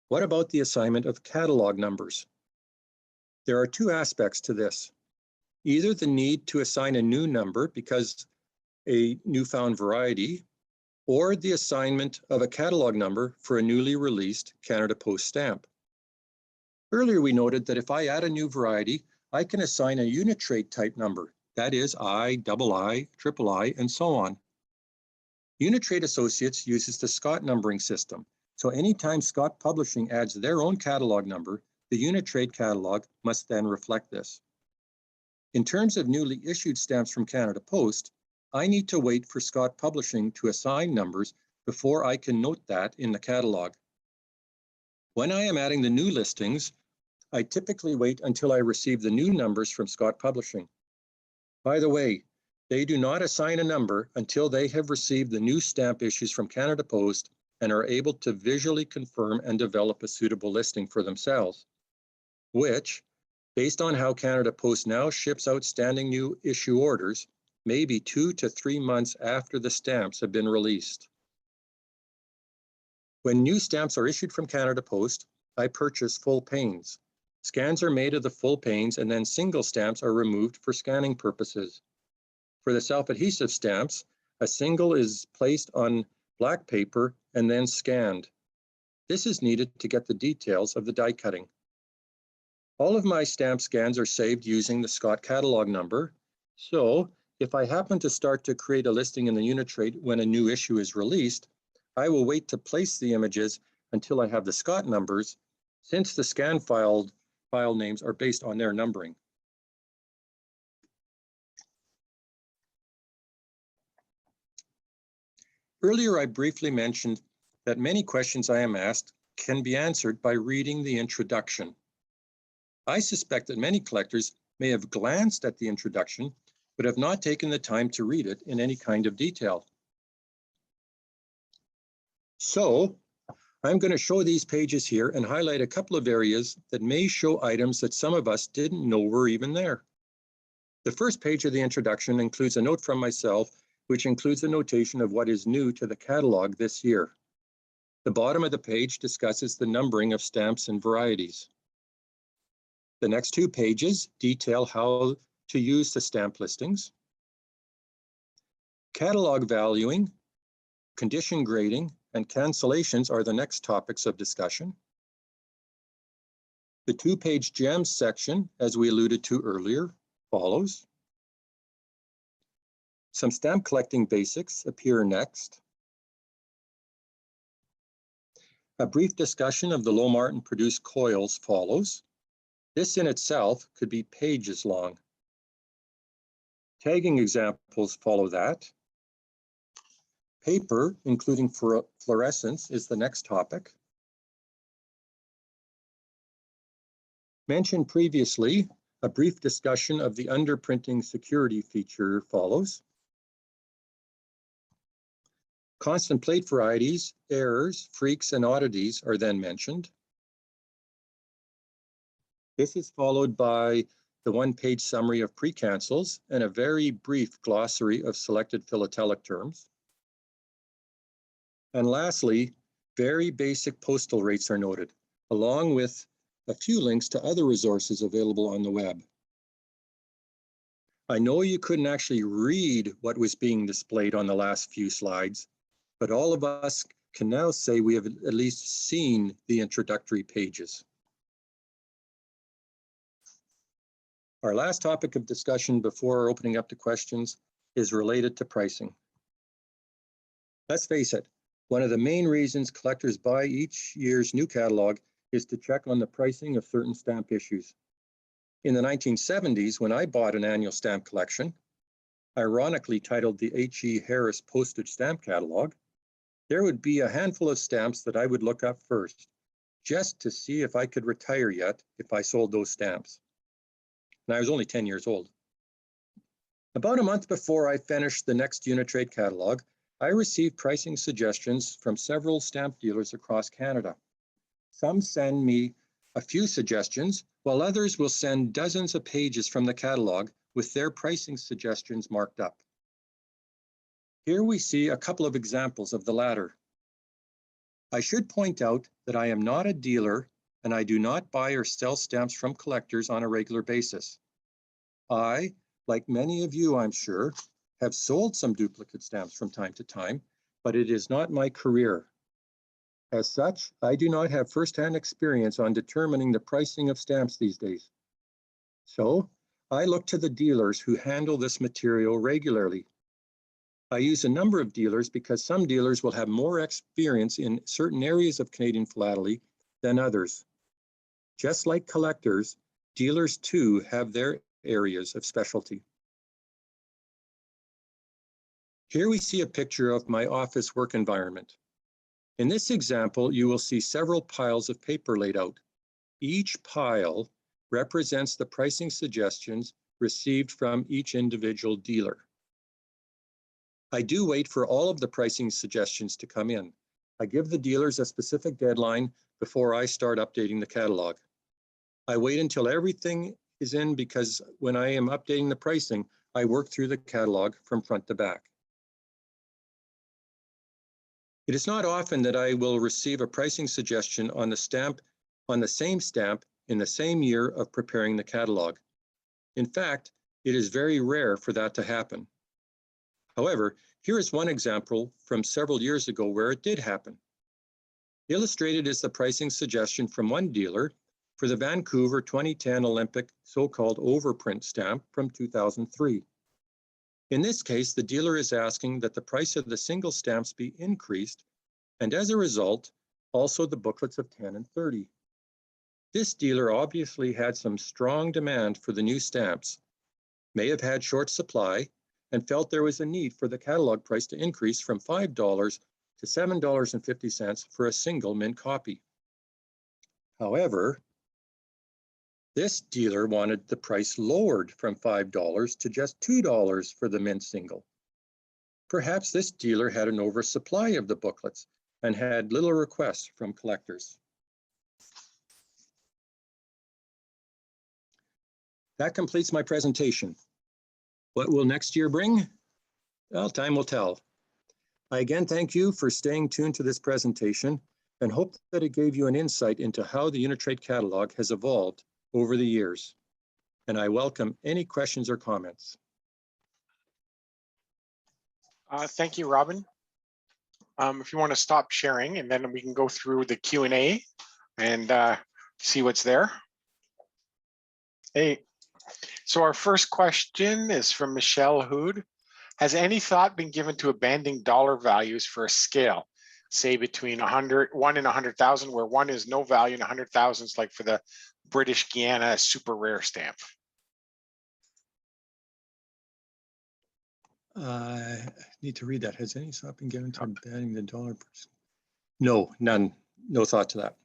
What about the assignment of catalog numbers? There are 2 aspects to this. Either the need to assign a new number because a newfound variety, or the assignment of a catalog number for a newly released Canada Post stamp. Earlier we noted that if I add a new variety, I can assign a Unitrade type number. That is I, II, III, and so on. Unitrade Associates uses the Scott numbering system, so anytime Scott Publishing adds their own catalog number, The Unitrade Catalogue must then reflect this. In terms of newly issued stamps from Canada Post, I need to wait for Scott Publishing to assign numbers before I can note that in the catalogue. When I am adding the new listings, I typically wait until I receive the new numbers from Scott Publishing. By the way, they do not assign a number until they have received the new stamp issues from Canada Post and are able to visually confirm and develop a suitable listing for themselves, which, based on how Canada Post now ships outstanding new issue orders, may be 2 to 3 months after the stamps have been released. When new stamps are issued from Canada Post, I purchase full panes. Scans are made of the full panes and then single stamps are removed for scanning purposes. For the self-adhesive stamps, a single is placed on black paper and then scanned. This is needed to get the details of the die cutting. All of my stamp scans are saved using the Scott Catalog number, so if I happen to start to create a listing in the Unitrade when a new issue is released, I will wait to place the images until I have the Scott numbers, since the scan file names are based on their numbering. Earlier, I briefly mentioned that many questions I am asked can be answered by reading the introduction. I suspect that many collectors may have glanced at the introduction, but have not taken the time to read it in any kind of detail. So, I'm going to show these pages here and highlight a couple of areas that may show items that some of us didn't know were even there. The first page of the introduction includes a note from myself, which includes a notation of what is new to the catalog this year. The bottom of the page discusses the numbering of stamps and varieties. The next 2 pages detail how to use the stamp listings. Catalog valuing, condition grading, and cancellations are the next topics of discussion. The 2-page gems section, as we alluded to earlier, follows. Some stamp collecting basics appear next. A brief discussion of the Low Martin produced coils follows. This in itself could be pages long. Tagging examples follow that. Paper, including fluorescence, is the next topic. Mentioned previously, a brief discussion of the underprinting security feature follows. Constant plate varieties, errors, freaks, and oddities are then mentioned. This is followed by the 1-page summary of pre-cancels and a very brief glossary of selected philatelic terms. And lastly, very basic postal rates are noted, along with a few links to other resources available on the web. I know you couldn't actually read what was being displayed on the last few slides, but all of us can now say we have at least seen the introductory pages. Our last topic of discussion before opening up to questions is related to pricing. Let's face it, one of the main reasons collectors buy each year's new catalog is to check on the pricing of certain stamp issues. In the 1970s, when I bought an annual stamp collection, ironically titled the H.E. Harris Postage Stamp Catalog, there would be a handful of stamps that I would look up first, just to see if I could retire yet if I sold those stamps. And I was only 10 years old. About a month before I finished the next Unitrade catalog, I received pricing suggestions from several stamp dealers across Canada. Some send me a few suggestions, while others will send dozens of pages from the catalog with their pricing suggestions marked up. Here we see a couple of examples of the latter. I should point out that I am not a dealer and I do not buy or sell stamps from collectors on a regular basis. I, like many of you I'm sure, have sold some duplicate stamps from time to time, but it is not my career. As such, I do not have first-hand experience on determining the pricing of stamps these days. So, I look to the dealers who handle this material regularly. I use a number of dealers because some dealers will have more experience in certain areas of Canadian philately than others. Just like collectors, dealers too have their areas of specialty. Here we see a picture of my office work environment. In this example, you will see several piles of paper laid out. Each pile represents the pricing suggestions received from each individual dealer. I do wait for all of the pricing suggestions to come in. I give the dealers a specific deadline before I start updating the catalog. I wait until everything is in because when I am updating the pricing, I work through the catalog from front to back. It is not often that I will receive a pricing suggestion on the same stamp in the same year of preparing the catalog. In fact, it is very rare for that to happen. However, here is one example from several years ago where it did happen. Illustrated is the pricing suggestion from one dealer for the Vancouver 2010 Olympic so-called overprint stamp from 2003. In this case, the dealer is asking that the price of the single stamps be increased, and as a result, also the booklets of 10 and 30. This dealer obviously had some strong demand for the new stamps, may have had short supply, and felt there was a need for the catalog price to increase from $5 to $7.50 for a single mint copy. However, this dealer wanted the price lowered from $5 to just $2 for the mint single. Perhaps this dealer had an oversupply of the booklets and had little requests from collectors. That completes my presentation. What will next year bring? Well, time will tell. I again thank you for staying tuned to this presentation and hope that it gave you an insight into how the Unitrade catalog has evolved over the years. And I welcome any questions or comments. Thank you, Robin. If you want to stop sharing, and then we can go through the Q&A and see what's there. Hey, so our first question is from Michelle Hood. Has any thought been given to abandoning dollar values for a scale, say between 1 and 100,000, where 1 is no value and 100,000 is like for the British Guiana super rare stamp? I need to read that. Has any thought been given to abandoning the dollar? No, none. No thought to that.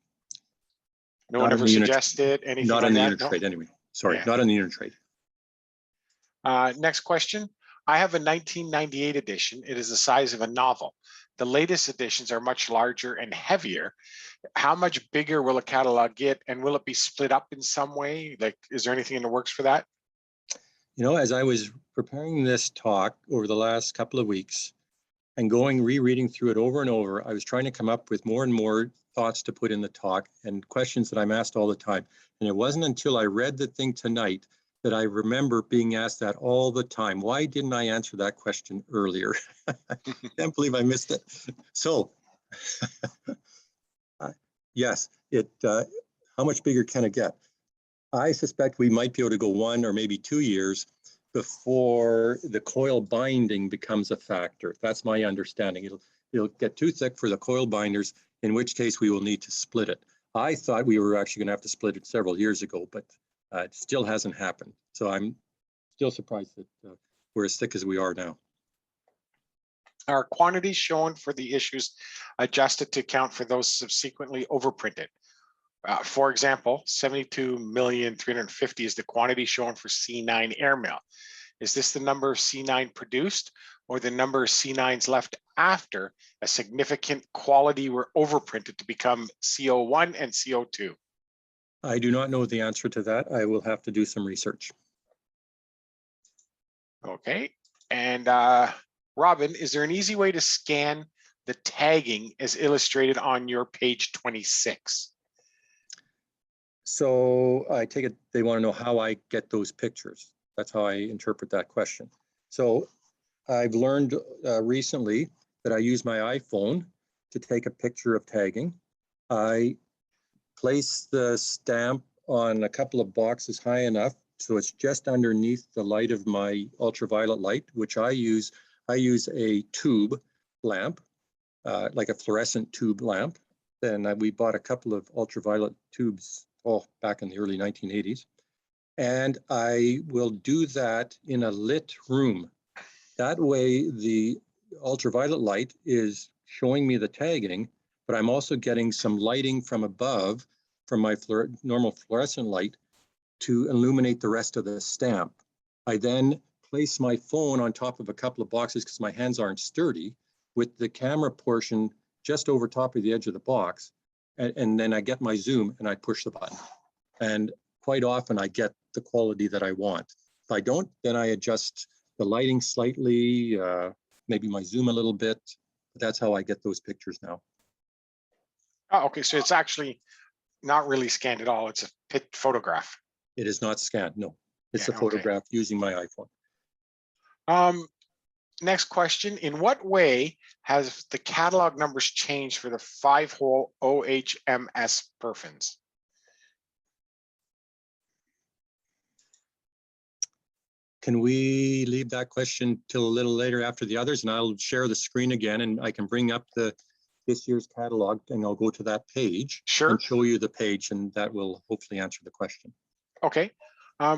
No one ever suggested anything like that? Not on the Unitrade anyway. Sorry, not on the Unitrade. Next question. I have a 1998 edition. It is the size of a novel. The latest editions are much larger and heavier. How much bigger will a catalog get, and will it be split up in some way? Like, is there anything in the works for that? You know, as I was preparing this talk over the last couple of weeks and rereading through it over and over, I was trying to come up with more and more thoughts to put in the talk and questions that I'm asked all the time. And it wasn't until I read the thing tonight that I remember being asked that all the time. Why didn't I answer that question earlier? I can't believe I missed it. So, yes, how much bigger can it get? I suspect we might be able to go 1 or maybe 2 years before the coil binding becomes a factor. That's my understanding. It'll get too thick for the coil binders, in which case we will need to split it. I thought we were actually going to have to split it several years ago, but it still hasn't happened. So I'm still surprised that we're as thick as we are now. Are quantities shown for the issues adjusted to account for those subsequently overprinted? For example, 72,350,000 is the quantity shown for C9 airmail. Is this the number of C9 produced, or the number of C9s left after a significant quality were overprinted to become CO1 and CO2? I do not know the answer to that. I will have to do some research. Okay. And Robin, is there an easy way to scan the tagging as illustrated on your page 26? So I take it they want to know how I get those pictures. That's how I interpret that question. So I've learned recently that I use my iPhone to take a picture of tagging. I place the stamp on a couple of boxes high enough so it's just underneath the light of my ultraviolet light, which I use a tube lamp, like a fluorescent tube lamp. Then we bought a couple of ultraviolet tubes back in the early 1980s. And I will do that in a lit room. That way, the ultraviolet light is showing me the tagging, but I'm also getting some lighting from above from my normal fluorescent light to illuminate the rest of the stamp. I then place my phone on top of a couple of boxes because my hands aren't sturdy, with the camera portion just over top of the edge of the box. And then I get my zoom and I push the button. And quite often I get the quality that I want. If I don't, then I adjust the lighting slightly, maybe my zoom a little bit. But that's how I get those pictures now. Oh, okay, so it's actually not really scanned at all. It's a photograph. It is not scanned, no. It's Yeah, a photograph using my iPhone. Next question, in what way has the catalog numbers changed for the 5-hole OHMS perfins? Can we leave that question till a little later after the others, and I'll share the screen again and I can bring up this year's catalog and I'll go to that page. Sure. And show you the page, and that will hopefully answer the question. Okay.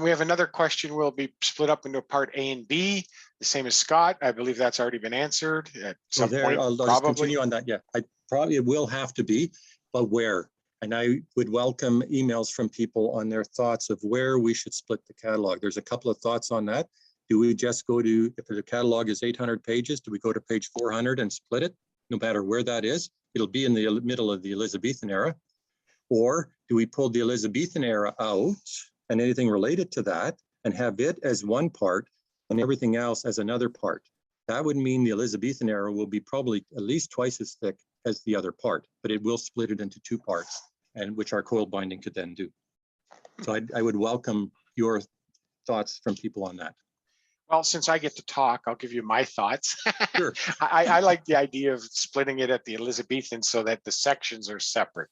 We have another question. Will be split up into part A and B, the same as Scott. I believe that's already been answered at some point. I'll just continue on that. Yeah, it will have to be, but where? And I would welcome emails from people on their thoughts of where we should split the catalog. There's a couple of thoughts on that. Do we just go to, if the catalog is 800 pages, do we go to page 400 and split it? No matter where that is, it'll be in the middle of the Elizabethan era. Or do we pull the Elizabethan era out and anything related to that and have it as one part and everything else as another part? That would mean the Elizabethan era will be probably at least twice as thick as the other part, but it will split it into two parts, and which our coil binding could then do. So I would welcome your thoughts from people on that. Well, since I get to talk, I'll give you my thoughts. Sure. I like the idea of splitting it at the Elizabethan so that the sections are separate,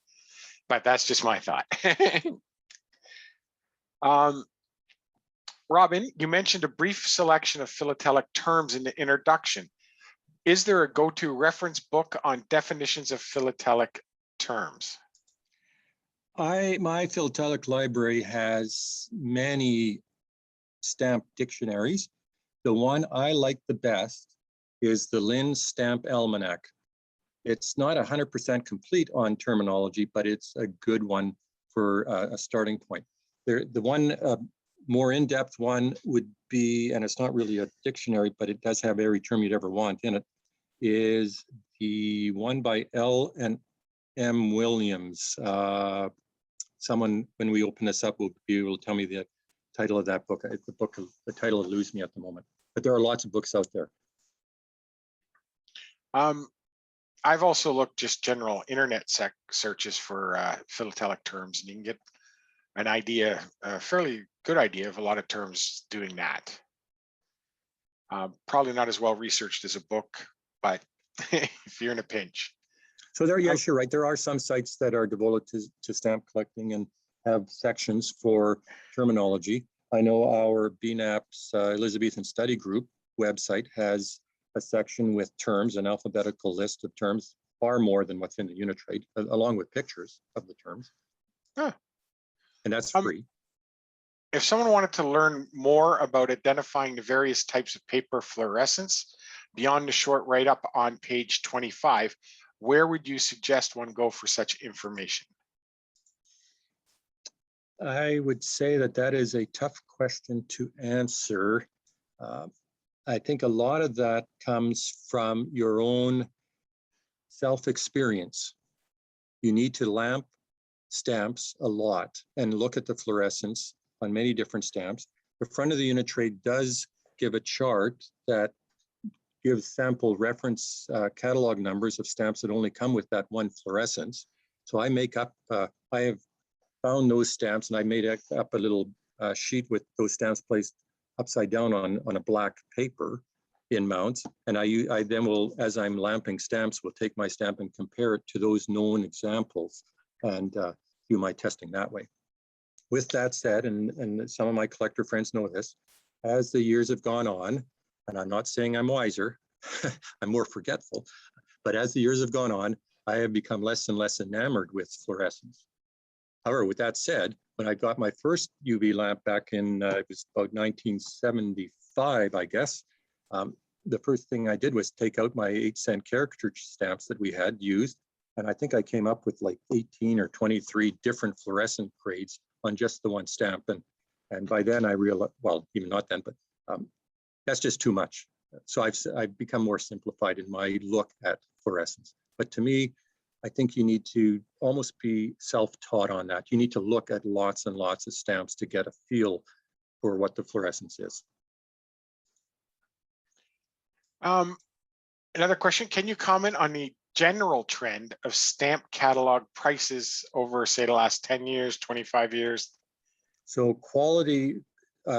but that's just my thought. Robin, you mentioned a brief selection of philatelic terms in the introduction. Is there a go-to reference book on definitions of philatelic terms? My philatelic library has many stamp dictionaries. The one I like the best is the Lynn Stamp Almanac. It's not 100% complete on terminology, but it's a good one for a starting point. The one more in-depth one would be, and it's not really a dictionary, but it does have every term you'd ever want in it, is the one by L. and M. Williams. Someone, when we open this up, will be able to tell me the title of that book. The title eludes me at the moment, but there are lots of books out there. I've also looked just general internet searches for philatelic terms, and you can get an idea, a fairly good idea of a lot of terms doing that. Probably not as well researched as a book, but if you're in a pinch. So there, yes, you're right. There are some sites that are devoted to stamp collecting and have sections for terminology. I know our BNAPS Elizabethan Study Group website has a section with terms, an alphabetical list of terms, far more than what's in the Unitrade, along with pictures of the terms. Huh. And that's free. If someone wanted to learn more about identifying the various types of paper fluorescence beyond the short write-up on page 25, where would you suggest one go for such information? I would say that is a tough question to answer. I think a lot of that comes from your own self-experience. You need to lamp stamps a lot and look at the fluorescence on many different stamps. The front of the Unitrade does give a chart that gives sample reference catalog numbers of stamps that only come with that one fluorescence. So I make up, I have found those stamps and I made up a little sheet with those stamps placed upside down on a black paper in mounts. And I then will, as I'm lamping stamps, will take my stamp and compare it to those known examples and do my testing that way. With that said, and some of my collector friends know this, as the years have gone on, and I'm not saying I'm wiser, I'm more forgetful, but as the years have gone on, I have become less and less enamored with fluorescence. However, with that said, when I got my first UV lamp back in, it was about 1975, I guess, the first thing I did was take out my 8-cent caricature stamps that we had used. And I think I came up with like 18 or 23 different fluorescent grades on just the one stamp. And by then I realized, well, even not then, but that's just too much. So I've become more simplified in my look at fluorescence. But to me, I think you need to almost be self-taught on that. You need to look at lots and lots of stamps to get a feel for what the fluorescence is. Another question, can you comment on the general trend of stamp catalog prices over, say, the last 10 years, 25 years? So quality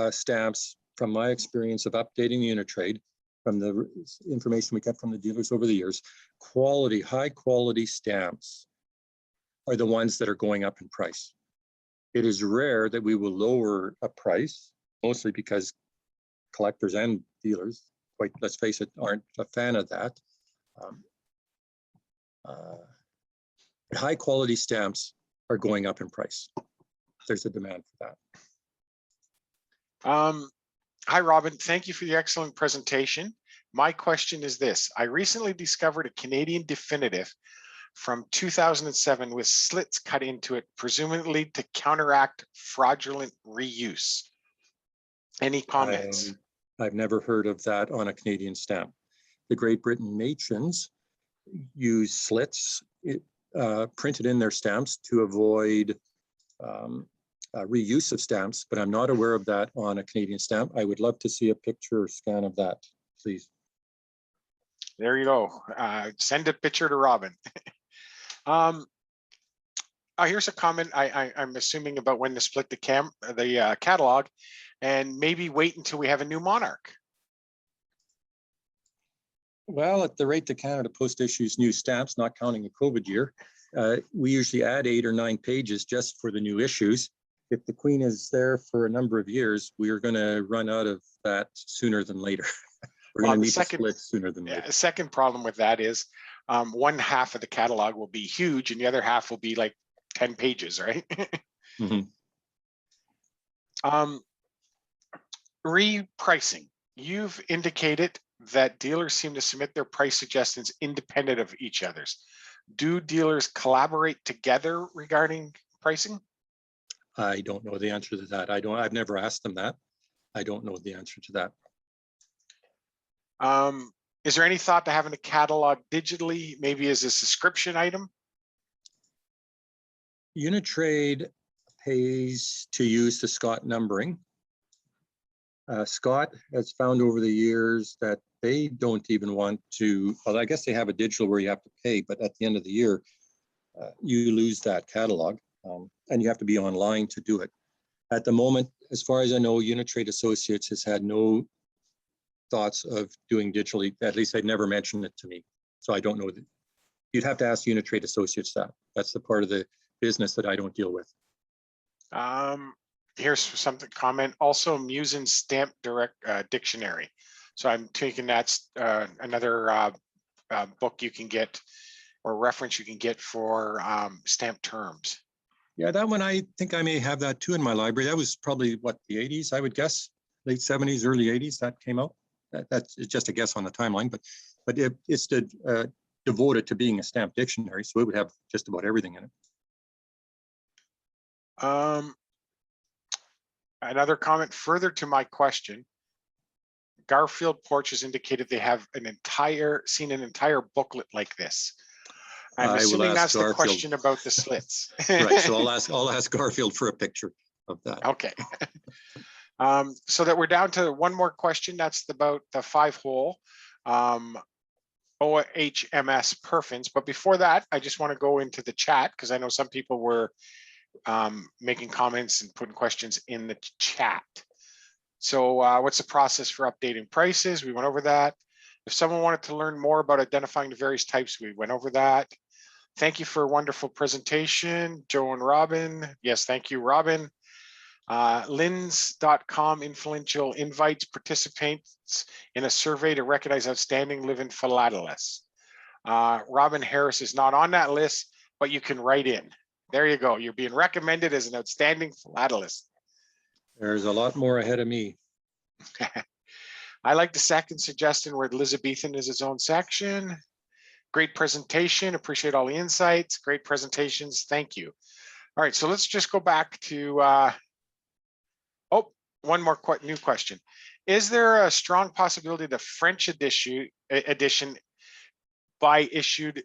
stamps, from my experience of updating Unitrade, from the information we get from the dealers over the years, quality, high quality stamps are the ones that are going up in price. It is rare that we will lower a price, mostly because collectors and dealers, quite, let's face it, aren't a fan of that. High quality stamps are going up in price. There's a demand for that. Hi, Robin. Thank you for the excellent presentation. My question is this. I recently discovered a Canadian definitive from 2007 with slits cut into it, presumably to counteract fraudulent reuse. Any comments? I've never heard of that on a Canadian stamp. The Great Britain matrons use slits printed in their stamps to avoid reuse of stamps, but I'm not aware of that on a Canadian stamp. I would love to see a picture or scan of that, please. There you go. Send a picture to Robin. Here's a comment I'm assuming about when to split the catalog, and maybe wait until we have a new monarch. Well, at the rate that Canada Post issues new stamps, not counting the COVID year, we usually add 8 or 9 pages just for the new issues. If the Queen is there for a number of years, we are going to run out of that sooner than later. We're going to need to split sooner than later. The second problem with that is one half of the catalog will be huge and the other half will be like 10 pages, right? Repricing. You've indicated that dealers seem to submit their price suggestions independent of each other's. Do dealers collaborate together regarding pricing? I don't know the answer to that. I've never asked them that. I don't know the answer to that. Is there any thought to having a catalog digitally, maybe as a subscription item? Unitrade pays to use the Scott numbering. Scott has found over the years that they don't even want to, well, I guess they have a digital where you have to pay, but at the end of the year, you lose that catalog and you have to be online to do it. At the moment, as far as I know, Unitrade Associates has had no thoughts of doing digitally. At least they'd never mentioned it to me. So I don't know that. You'd have to ask Unitrade Associates that. That's the part of the business that I don't deal with. Here's something comment. Also, Musin Stamp Direct Dictionary. So I'm taking that's another book you can get or reference you can get for stamp terms. Yeah, that one, I think I may have that too in my library. That was probably what, the 80s, I would guess, late 70s, early 80s that came out. That's just a guess on the timeline, but it's devoted to being a stamp dictionary, so it would have just about everything in it. Another comment further to my question. Garfield Porch has indicated they have seen an entire booklet like this. I'm assuming that's Garfield. The question about the slits. Right, so I'll ask Garfield for a picture of that. Okay. So that we're down to one more question. That's about the 5-hole OHMS perfins. But before that, I just want to go into the chat because I know some people were making comments and putting questions in the chat. So what's the process for updating prices? We went over that. If someone wanted to learn more about identifying the various types, we went over that. Thank you for a wonderful presentation, Joe and Robin. Yes, thank you, Robin. Lins.com influential invites participants in a survey to recognize outstanding live-in philatelists. Robin Harris is not on that list, but you can write in. There you go. You're being recommended as an outstanding philatelist. There's a lot more ahead of me. I like the second suggestion where Elizabethan is its own section. Great presentation. Appreciate all the insights. Great presentations. Thank you. All right, so let's just go back to, one more new question. Is there a strong possibility the French edition by issued,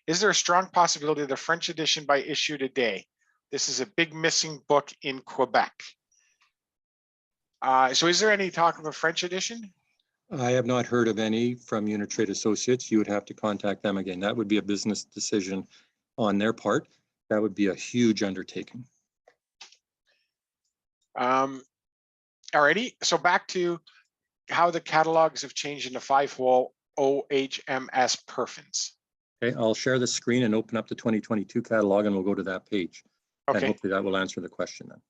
is there a strong possibility the French edition by issue today? This is a big missing book in Quebec. So is there any talk of a French edition? I have not heard of any from Unitrade Associates. You would have to contact them again. That would be a business decision on their part. That would be a huge undertaking. Alrighty, so back to how the catalogs have changed into 5-hole OHMS perfins. Okay, I'll share the screen and open up the 2022 catalog and we'll go to that page. Okay. And hopefully that will answer the question then.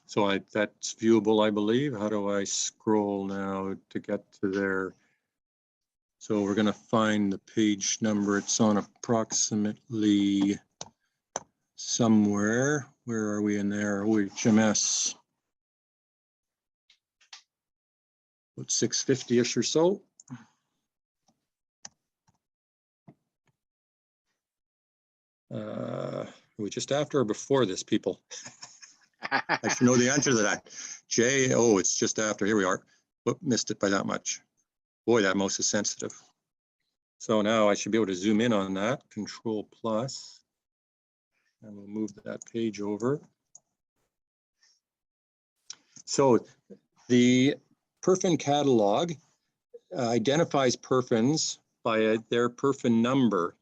So that's viewable, I believe. How do I scroll now to get to there? So we're going to find the page number. It's on approximately somewhere. Where are we in there? OHMS. About 650-ish or so. Are we just after or before this, people? I should know the answer to that. It's just after. Here we are. Whoop, missed it by that much. Boy, that mouse is sensitive. So now I should be able to zoom in on that. Control plus. And we'll move that page over. So the perfin catalog identifies perfins by their perfin number.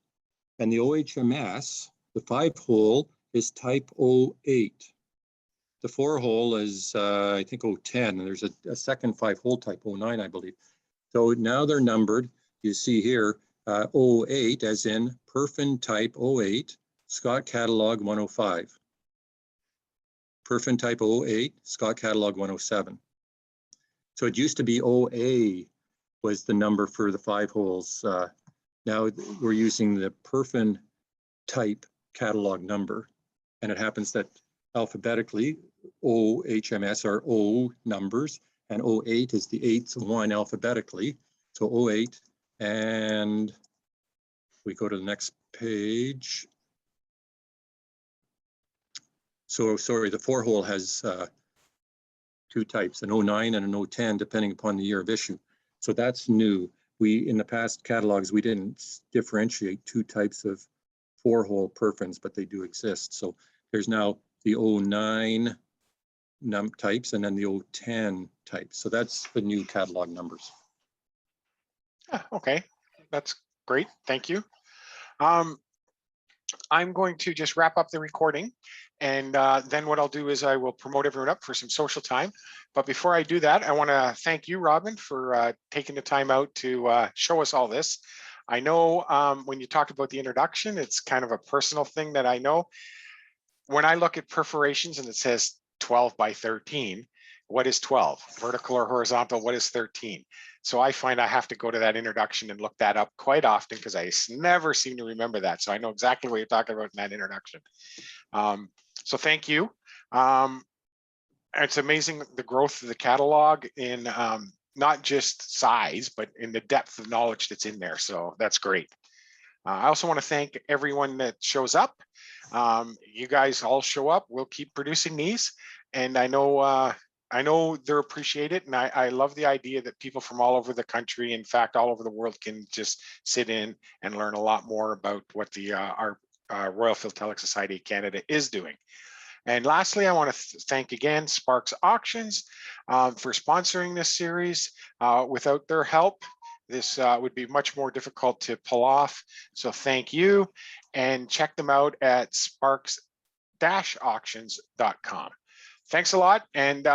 And the OHMS, the 5-hole, is type 08. The 4-hole is, I think, 010, and there's a second 5-hole type 09, I believe. So now they're numbered. You see here, 08, as in perfin type 08, Scott Catalog 105. Perfin type 08, Scott Catalog 107. So it used to be OA was the number for the 5 holes. Now we're using the perfin type catalog number, and it happens that alphabetically, OHMS are O numbers, and 08 is the 8th one alphabetically. So 08, and we go to the next page. So sorry, the 4-hole has 2 types, an 09 and an 010, depending upon the year of issue. So that's new. In the past catalogs, we didn't differentiate 2 types of 4-hole perfins, but they do exist. So there's now the 09 types and then the 010 types. So that's the new catalog numbers. Okay, that's great. Thank you. I'm going to just wrap up the recording, and then what I'll do is I will promote everyone up for some social time. But before I do that, I want to thank you, Robin, for taking the time out to show us all this. I know when you talked about the introduction, it's kind of a personal thing that I know. When I look at perforations and it says 12 by 13, what is 12? Vertical or horizontal, what is 13? So I find I have to go to that introduction and look that up quite often because I never seem to remember that. So I know exactly what you're talking about in that introduction. So thank you. It's amazing the growth of the catalog in not just size, but in the depth of knowledge that's in there. So that's great. I also want to thank everyone that shows up. You guys all show up. We'll keep producing these, and I know they're appreciated, and I love the idea that people from all over the country, in fact, all over the world, can just sit in and learn a lot more about what the our Royal Philatelic Society of Canada is doing. And lastly, I want to thank again Sparks Auctions for sponsoring this series. Without their help, this would be much more difficult to pull off. So thank you, and check them out at sparks-auctions.com. Thanks a lot, and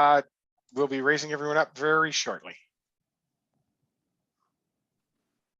we'll be raising everyone up very shortly.